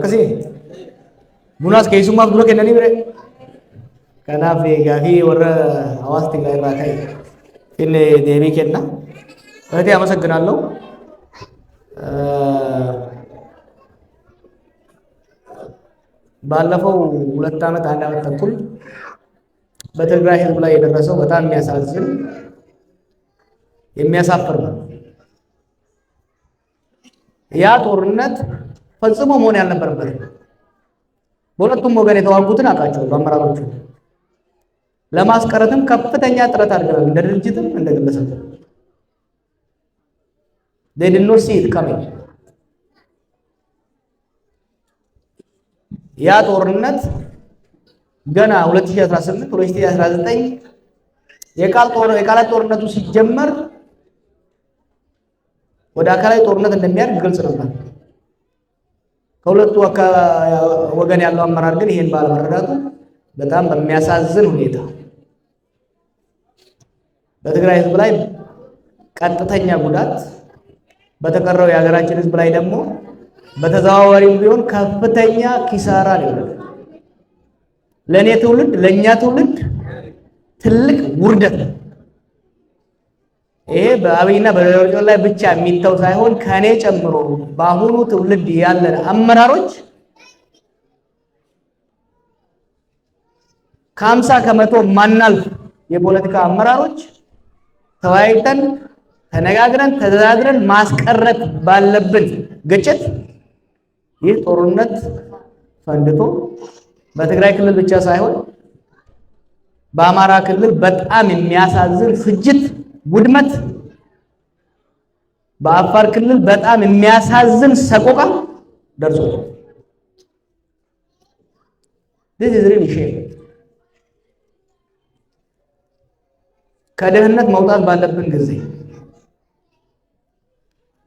akkasii bunaas keessummaaf dura kennanii bire kanaaf gaafii warra hawaasa Tigraay irraa ka'e inni deebii kenna እህቴ አመሰግናለሁ ባለፈው 2 ዓመት 1 ዓመት ተኩል በትግራይ ህዝብ ላይ የደረሰው በጣም የሚያሳዝን የሚያሳፍር ነው ያ ጦርነት ፈጽሞ መሆን ያልነበረበት በሁለቱም ወገን የተዋጉትን አቃቸው በአመራሮቹ ለማስቀረትም ከፍተኛ ጥረት አድርገናል እንደ ድርጅትም እንደ ግለሰብ they did not see it coming ያ ጦርነት ገና 2018 2019 የቃላት ጦርነቱ ሲጀመር ወደ አካላዊ ጦርነት እንደሚያድግ ግልጽ ነበር ከሁለቱ ወገን ያለው አመራር ግን ይሄን ባለመረዳቱ በጣም በሚያሳዝን ሁኔታ በትግራይ ህዝብ ላይ ቀጥተኛ ጉዳት በተቀረው የሀገራችን ህዝብ ላይ ደግሞ በተዘዋዋሪው ቢሆን ከፍተኛ ኪሳራ ነው ለኔ ትውልድ ለኛ ትውልድ ትልቅ ውርደት ነው ይሄ በአብይና በደረጃው ላይ ብቻ የሚታው ሳይሆን ከኔ ጨምሮ በአሁኑ ትውልድ ያለ አመራሮች ከ50 ከመቶ ማናልፍ የፖለቲካ አመራሮች ተወያይተን ተነጋግረን ተደራድረን ማስቀረት ባለብን ግጭት ይህ ጦርነት ፈንድቶ በትግራይ ክልል ብቻ ሳይሆን በአማራ ክልል በጣም የሚያሳዝን ፍጅት ውድመት በአፋር ክልል በጣም የሚያሳዝን ሰቆቃ ደርሶ this is really shame ከደህንነት መውጣት ባለብን ጊዜ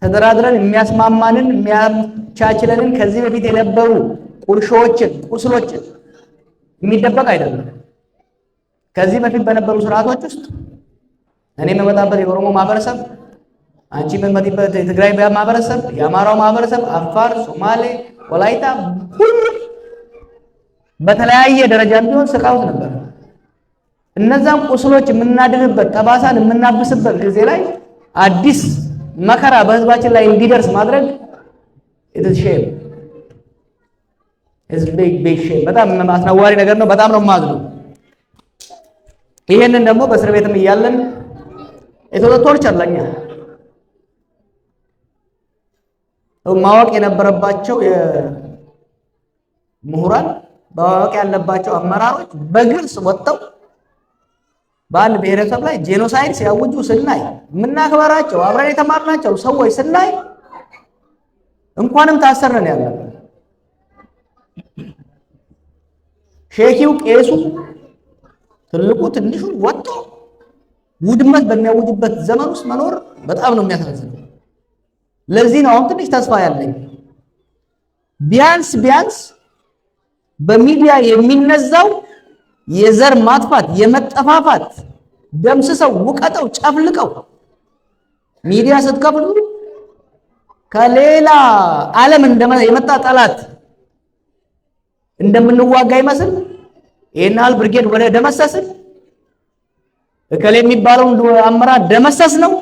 ተደራድረን የሚያስማማንን የሚያቻችለንን ከዚህ በፊት የነበሩ ቁርሾችን ቁስሎችን የሚደበቅ አይደለም ከዚህ በፊት በነበሩ ስርዓቶች ውስጥ እኔ መመጣበት የኦሮሞ ማህበረሰብ አንቺ መመጣበት የትግራይ ማህበረሰብ የአማራው ማህበረሰብ አፋር ሶማሌ ወላይታ ሁሉ በተለያየ ደረጃ ቢሆን ስቃውት ነበር እነዛን ቁስሎች የምናድንበት ጠባሳን የምናብስበት ጊዜ ላይ አዲስ መከራ በህዝባችን ላይ እንዲደርስ ማድረግ it is shame is big shame በጣም አስነዋሪ ነገር ነው በጣም ነው ማዝነው ይሄንን ደግሞ በእስር ቤትም እያለን ቶርቸር ለኛ ማወቅ የነበረባቸው የምሁራን ማወቅ ያለባቸው አመራሮች በግልጽ ወጥተው በአንድ ብሔረሰብ ላይ ጄኖሳይድ ሲያውጁ ስናይ ምናከበራቸው አብረን የተማርናቸው ሰዎች ስናይ እንኳንም ታሰርነን ያለው ሼኪው ቄሱ ትልቁ ትንሹ ወጥቶ ውድመት በሚያውጅበት ዘመን ውስጥ መኖር በጣም ነው የሚያሳዝነው ለዚህ ነው አሁን ትንሽ ተስፋ ያለኝ ቢያንስ በሚዲያ የሚነዛው የዘር ማጥፋት የመጠፋፋት ደምስሰው ውቀጠው ጨፍልቀው ሚዲያ ስትከፍሉ ከሌላ ዓለም የመጣ ጠላት እንደምንዋጋ ይመስል ይሄናል ብርጌድ ወደ ደመሰስን እከሌ የሚባለው አመራር ደመሰስ ነው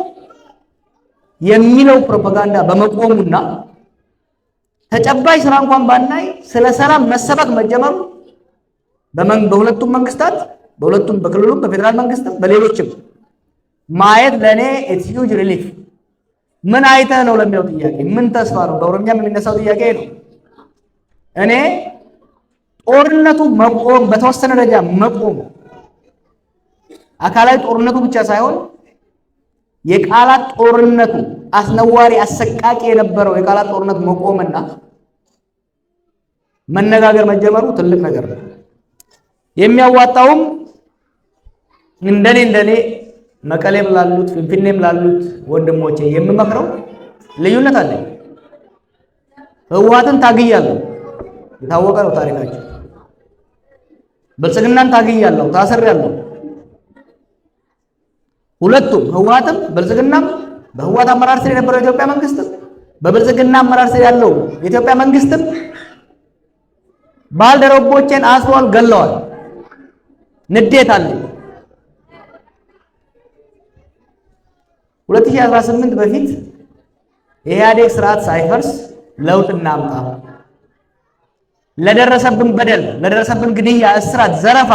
የሚለው ፕሮፓጋንዳ በመቆሙና ተጨባጭ ስራ እንኳን ባናይ ስለ ሰላም መሰበክ መጀመሩ በሁለቱም መንግስታት በሁለቱም በክልሉም በፌደራል መንግስትም በሌሎችም ማየት ለኔ it's huge relief ምን አይተህ ነው ለሚለው ጥያቄ ምን ተስፋ ነው በኦሮሚያም የሚነሳው ጥያቄ ነው እኔ ጦርነቱ መቆም በተወሰነ ደረጃ መቆም አካላዊ ጦርነቱ ብቻ ሳይሆን የቃላት ጦርነቱ አስነዋሪ አሰቃቂ የነበረው የቃላት ጦርነት መቆምና መነጋገር መጀመሩ ትልቅ ነገር ነው የሚያዋጣውም እንደኔ መቀሌም ላሉት ፍንፍኔም ላሉት ወንድሞቼ የምመክረው ልዩነት አለ ህወሓትን ታግያለሁ የታወቀ ነው ታሪካቸው ብልጽግናን ታግያለሁ ታሰርያለሁ ሁለቱም ህወሓትም ብልጽግናም በህወሓት አመራር ስር የነበረው የኢትዮጵያ መንግስት በብልጽግና አመራር ስር ያለው የኢትዮጵያ መንግስትም ባልደረቦቼን አስረዋል፣ ገለዋል። ንዴት አለ። 2018 በፊት የኢህአዴግ ስርዓት ሳይፈርስ ለውጥ እናምጣ፣ ለደረሰብን በደል፣ ለደረሰብን ግድያ፣ እስራት፣ ዘረፋ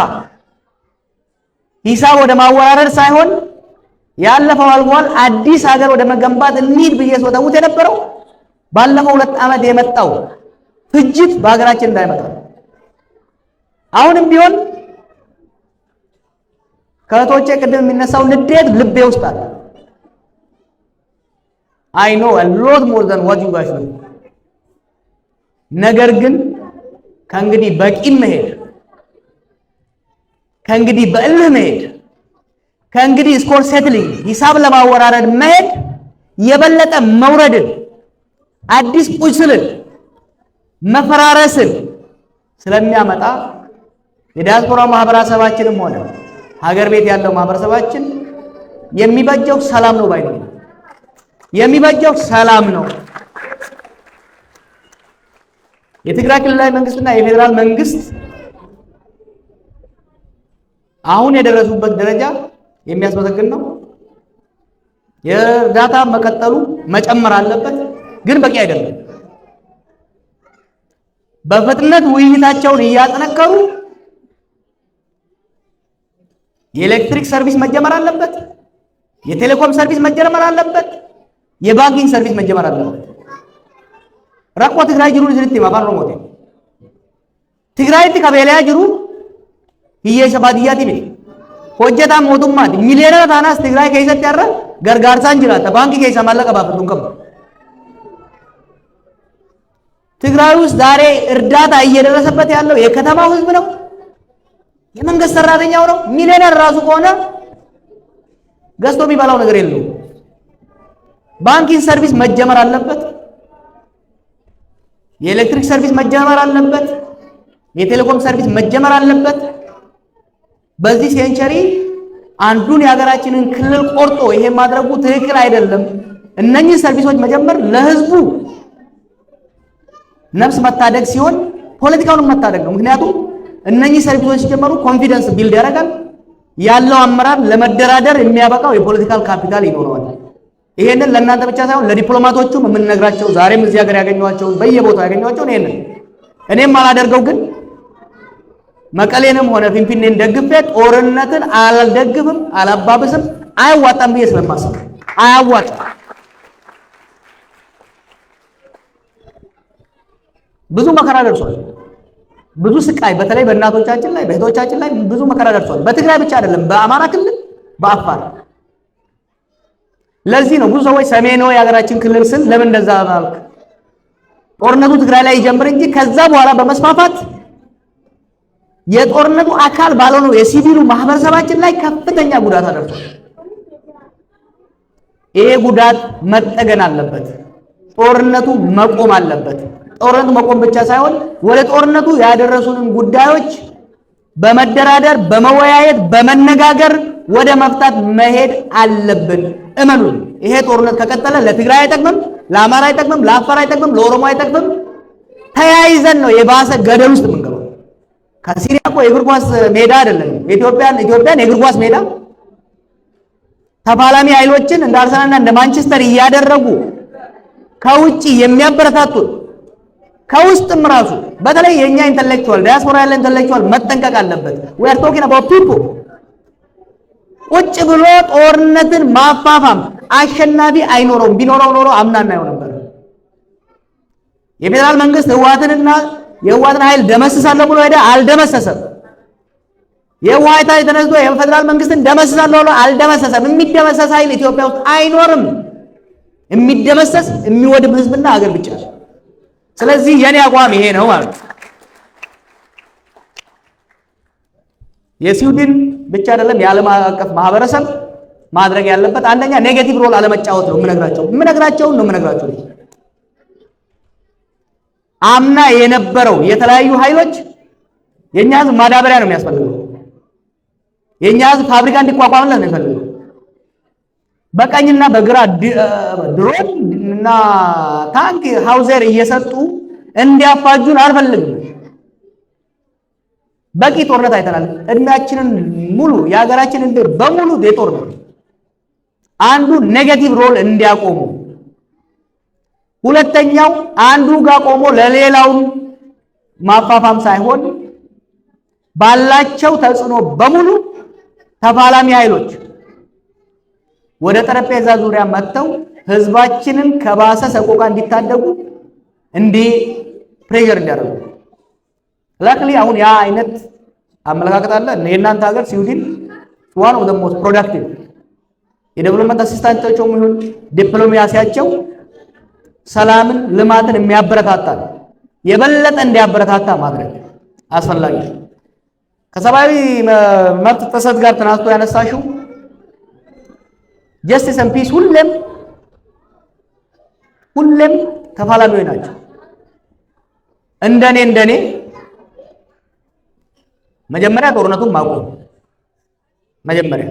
ሂሳብ ወደ ማወራረድ ሳይሆን ያለፈው አልፏል፣ አዲስ ሀገር ወደ መገንባት እንሂድ ብዬ ስወተውት የነበረው ባለፈው 2 ዓመት የመጣው ፍጅት በሀገራችን እንዳይመጣ አሁንም ቢሆን ከእህቶቼ ቅድም የሚነሳው ንዴት ልቤ ውስጥ አለ። I know a lot more than what you guys know። ነገር ግን ከእንግዲህ በቂም መሄድ፣ ከእንግዲህ በእልህ መሄድ፣ ከእንግዲህ ስኮር ሴትሊንግ ሂሳብ ለማወራረድ መሄድ የበለጠ መውረድን፣ አዲስ ቁስልን፣ መፈራረስን ስለሚያመጣ የዲያስፖራ ማህበረሰባችንም ሆነ ሀገር ቤት ያለው ማህበረሰባችን የሚበጀው ሰላም ነው ባይ ነው። የሚበጀው ሰላም ነው። የትግራይ ክልላዊ መንግስትና የፌዴራል መንግስት አሁን የደረሱበት ደረጃ የሚያስመሰግን ነው። የእርዳታ መቀጠሉ መጨመር አለበት፣ ግን በቂ አይደለም። በፍጥነት ውይይታቸውን እያጠነከሩ የኤሌክትሪክ ሰርቪስ መጀመር አለበት፣ የቴሌኮም ሰርቪስ መጀመር አለበት፣ የባንኪንግ ሰርቪስ መጀመር አለበት። ረቆ ትግራይ ጅሩ ዝልት ማባን ሮሞቴ ትግራይ ከበለያ ጅሩ ይየሰባዲያቲ ቢ ሆጀታ ሞቱማት ሚሊዮነር ታናስ ትግራይ ከይሰት ያረ ገርጋርሳን ጅራታ ባንክ ከይሰ ማለቀ ባፈቱን ከባ ትግራይ ውስጥ ዛሬ እርዳታ እየደረሰበት ያለው የከተማው ህዝብ ነው፣ የመንግስት ሰራተኛው ነው። ሚሊዮነር ራሱ ከሆነ ገዝቶ የሚበላው ነገር የለውም። ባንኪንግ ሰርቪስ መጀመር አለበት፣ የኤሌክትሪክ ሰርቪስ መጀመር አለበት፣ የቴሌኮም ሰርቪስ መጀመር አለበት። በዚህ ሴንቸሪ አንዱን የሀገራችንን ክልል ቆርጦ ይሄ ማድረጉ ትክክል አይደለም። እነኚህ ሰርቪሶች መጀመር ለህዝቡ ነፍስ መታደግ ሲሆን ፖለቲካውን መታደግ ነው። ምክንያቱም እነኚህ ሰርቪሶች ሲጀመሩ ኮንፊደንስ ቢልድ ያደርጋል። ያለው አመራር ለመደራደር የሚያበቃው የፖለቲካል ካፒታል ይኖረዋል። ይሄንን ለእናንተ ብቻ ሳይሆን ለዲፕሎማቶቹም የምንነግራቸው ዛሬም እዚህ ሀገር ያገኘኋቸው በየቦታው ያገኘኋቸው ይሄንን እኔም አላደርገው ግን መቀሌንም ሆነ ፊንፊኔን ደግፌ ጦርነትን አልደግፍም፣ አላባብስም፣ አያዋጣም ብዬ ስለማስብ አያዋጣም። ብዙ መከራ ደርሷል። ብዙ ስቃይ በተለይ በእናቶቻችን ላይ በእህቶቻችን ላይ ብዙ መከራ ደርሷል። በትግራይ ብቻ አይደለም፣ በአማራ ክልል፣ በአፋር። ለዚህ ነው ብዙ ሰዎች ሰሜን ነው የሀገራችን ክልል ስል ለምን እንደዛ ባልክ ጦርነቱ ትግራይ ላይ ይጀምር እንጂ ከዛ በኋላ በመስፋፋት የጦርነቱ አካል ባልሆነው የሲቪሉ ማህበረሰባችን ላይ ከፍተኛ ጉዳት አደርሷል። ይሄ ጉዳት መጠገን አለበት። ጦርነቱ መቆም አለበት። ጦርነቱ መቆም ብቻ ሳይሆን ወደ ጦርነቱ ያደረሱንን ጉዳዮች በመደራደር በመወያየት በመነጋገር ወደ መፍታት መሄድ አለብን። እመኑን፣ ይሄ ጦርነት ከቀጠለ ለትግራይ አይጠቅምም፣ ለአማራ አይጠቅምም፣ ለአፋር አይጠቅምም፣ ለኦሮሞ አይጠቅምም። ተያይዘን ነው የባሰ ገደል ውስጥ የምንገባው። ከሲሪያ እኮ የእግር ኳስ ሜዳ አይደለም። ኢትዮጵያን የእግር ኳስ ሜዳ ተፋላሚ ኃይሎችን እንደ አርሰናልና እንደ ማንቸስተር እያደረጉ ከውጪ የሚያበረታቱ ከውስጥም ራሱ በተለይ የኛ ኢንተሌክቹዋል ዲያስፖራ ያለ ኢንተሌክቹዋል መጠንቀቅ አለበት። we are talking about people። ቁጭ ብሎ ጦርነትን ማፋፋም አሸናፊ አይኖረውም። ቢኖረው ኖሮ አምናና ይሆን ነበር። የፌደራል መንግስት ህወሓትንና የህወሓትን ኃይል ደመስሳለሁ ብሎ ሄደ፣ አልደመሰሰም። የህወሓት ኃይል ተነስቶ የፌደራል መንግስትን ደመስሳለሁ ብሎ አልደመሰሰም። የሚደመሰስ ኃይል ኢትዮጵያ ውስጥ አይኖርም። የሚደመሰስ የሚወድም ህዝብና ሀገር ብቻ። ስለዚህ የኔ አቋም ይሄ ነው ማለት ነው። የስዊድን ብቻ አይደለም የዓለም አቀፍ ማህበረሰብ ማድረግ ያለበት አንደኛ ኔጌቲቭ ሮል አለመጫወት ነው። የምነግራቸው አምና የነበረው የተለያዩ ኃይሎች የኛ ህዝብ ማዳበሪያ ነው የሚያስፈልገው። የኛ ህዝብ ፋብሪካ እንዲቋቋምለት ነው የሚፈልገው። በቀኝና በግራ ድሮን እና ታንክ ሃውዘር እየሰጡ እንዲያፋጁን አልፈልግም። በቂ ጦርነት አይተናል። እድሜያችንን ሙሉ የሀገራችንን በሙሉ የጦርነት አንዱ ኔጌቲቭ ሮል እንዲያቆሙ፣ ሁለተኛው አንዱ ጋር ቆሞ ለሌላው ማፋፋም ሳይሆን ባላቸው ተጽዕኖ በሙሉ ተፋላሚ ኃይሎች ወደ ጠረጴዛ ዙሪያ መጥተው ህዝባችንን ከባሰ ሰቆቃ እንዲታደጉ እንዲህ ፕሬሸር እንዲያደርጉ ላክሊ አሁን ያ አይነት አመለካከት አለ። የእናንተ ሀገር ስዊድን ዋን ኦፍ ዘ ሞስት ፕሮዳክቲቭ የዴቨሎፕመንት አሲስታንቶቹም ይሁን ዲፕሎማሲያቸው ሰላምን ልማትን የሚያበረታታ የበለጠ እንዲያበረታታ ማድረግ አስፈላጊ። ከሰብአዊ መብት ጥሰት ጋር ተናስቶ ያነሳሽው ጀስቲስ ኤንድ ፒስ ሁሌም ተፋላሚዎች ናቸው። እንደኔ መጀመሪያ ጦርነቱን ማቆም መጀመሪያ፣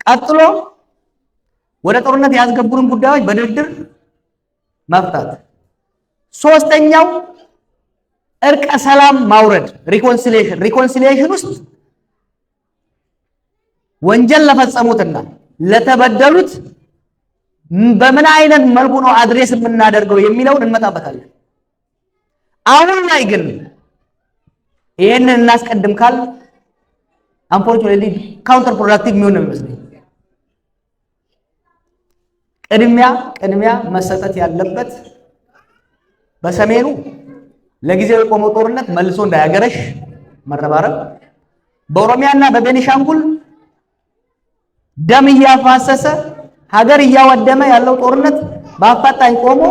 ቀጥሎ ወደ ጦርነት ያስገቡንን ጉዳዮች በድርድር መፍታት፣ ሶስተኛው እርቀ ሰላም ማውረድ ሪኮንሲሊዬሽን ውስጥ ወንጀል ለፈጸሙትና ለተበደሉት በምን አይነት መልኩ ነው አድሬስ የምናደርገው የሚለውን እንመጣበታለን። አሁን ላይ ግን ይሄንን እናስቀድም ካል አንፎርቹኔትሊ ካውንተር ፕሮዳክቲቭ የሚሆን ነው የሚመስለኝ። ቅድሚያ መሰጠት ያለበት በሰሜኑ ለጊዜው የቆመው ጦርነት መልሶ እንዳያገረሽ መረባረብ፣ በኦሮሚያና በቤኒሻንጉል ደም እያፋሰሰ ሀገር እያወደመ ያለው ጦርነት በአፋጣኝ ቆሞ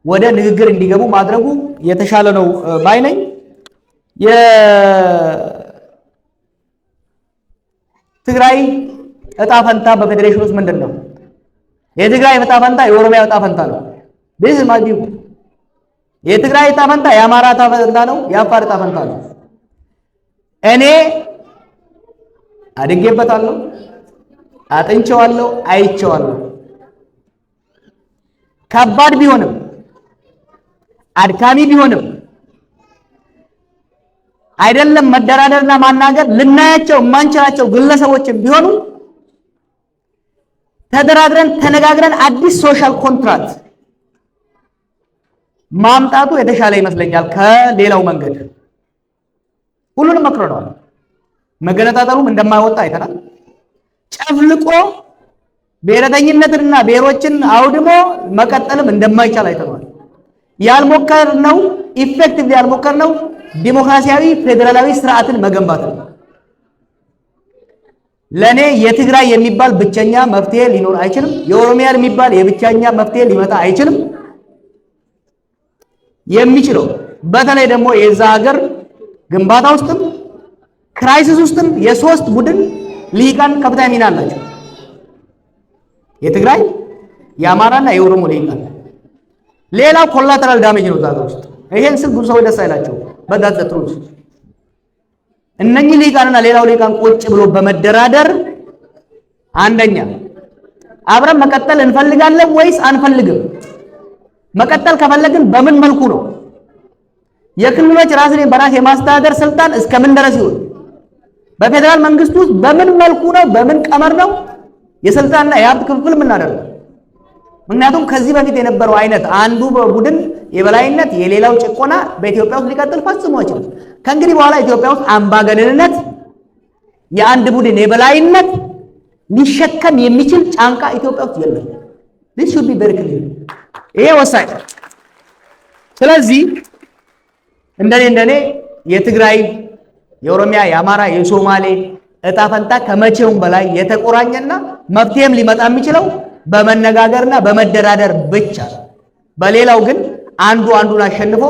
ወደ ንግግር እንዲገቡ ማድረጉ የተሻለ ነው ባይ ነኝ። የትግራይ እጣ ፈንታ በፌዴሬሽን ውስጥ ምንድን ነው? የትግራይ እጣ ፈንታ የኦሮሚያ እጣ ፈንታ ነው። this is my view። የትግራይ እጣ ፈንታ የአማራ እጣ ፈንታ ነው፣ የአፋር እጣ ፈንታ ነው። እኔ አድጌበታለሁ፣ አጥንቼዋለሁ፣ አይቼዋለሁ። ከባድ ቢሆንም አድካሚ ቢሆንም አይደለም መደራደርና ማናገር ልናያቸው የማንችላቸው ግለሰቦችን ቢሆኑ ተደራድረን ተነጋግረን አዲስ ሶሻል ኮንትራክት ማምጣቱ የተሻለ ይመስለኛል ከሌላው መንገድ። ሁሉንም መክረናል። መገነጣጠሉም እንደማይወጣ አይተናል። ጨፍልቆ ብሔረተኝነትና ብሔሮችን አውድሞ መቀጠልም እንደማይቻል አይተናል። ያልሞከርነው ኢፌክቲቭሊ ያልሞከርነው ዲሞክራሲያዊ ፌዴራላዊ ስርዓትን መገንባት ነው። ለኔ የትግራይ የሚባል ብቸኛ መፍትሄ ሊኖር አይችልም። የኦሮሚያ የሚባል የብቸኛ መፍትሄ ሊመጣ አይችልም። የሚችለው በተለይ ደግሞ የዛ ሀገር ግንባታ ውስጥም ክራይሲስ ውስጥም የሶስት ቡድን ሊቃን ከፍተኛ ሚና አላቸው። የትግራይ የአማራና የኦሮሞ ሊቃን። ሌላው ኮላተራል ዳሜጅ ነው ዛሬ ውስጥ። ይሄን ስል ብዙ ሰዎች ደስ አይላቸው። በዳት ዘትሩት እነኚህ ሊቃንና ሌላው ሊቃን ቁጭ ብሎ በመደራደር አንደኛ አብረን መቀጠል እንፈልጋለን ወይስ አንፈልግም? መቀጠል ከፈለግን በምን መልኩ ነው? የክልሎች ራስን በራስ የማስተዳደር ስልጣን እስከምን ድረስ ይሁን? በፌደራል መንግስት ውስጥ በምን መልኩ ነው? በምን ቀመር ነው የስልጣንና የሀብት ክፍፍል የምናደርገው? ምክንያቱም ከዚህ በፊት የነበረው አይነት አንዱ ቡድን የበላይነት የሌላው ጭቆና በኢትዮጵያ ውስጥ ሊቀጥል ፈጽሞ አይችልም። ከእንግዲህ በኋላ ኢትዮጵያ ውስጥ አምባገነንነት የአንድ ቡድን የበላይነት ሊሸከም የሚችል ጫንቃ ኢትዮጵያ ውስጥ የለም። this should be very clear። ይሄ ወሳኝ። ስለዚህ እንደኔ የትግራይ፣ የኦሮሚያ፣ የአማራ፣ የሶማሌ እጣ ፈንታ ከመቼውም በላይ የተቆራኘና መፍትሄም ሊመጣ የሚችለው በመነጋገርና በመደራደር ብቻ። በሌላው ግን አንዱ አንዱን አሸንፎ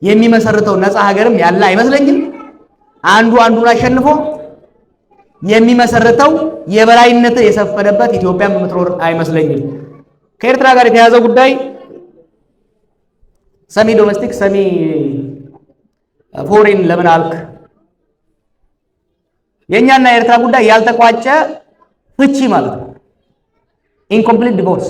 የሚመሰርተው ነፃ ሀገርም ያለ አይመስለኝም። አንዱ አንዱን አሸንፎ የሚመሰርተው የበላይነት የሰፈነበት ኢትዮጵያም የምትኖር አይመስለኝም። ከኤርትራ ጋር የተያዘ ጉዳይ ሰሚ ዶሜስቲክ ሰሚ ፎሬን ለምን አልክ? የኛና የኤርትራ ጉዳይ ያልተቋጨ ፍቺ ማለት ነው። ኢንኮምፕሊት ዲቮርስ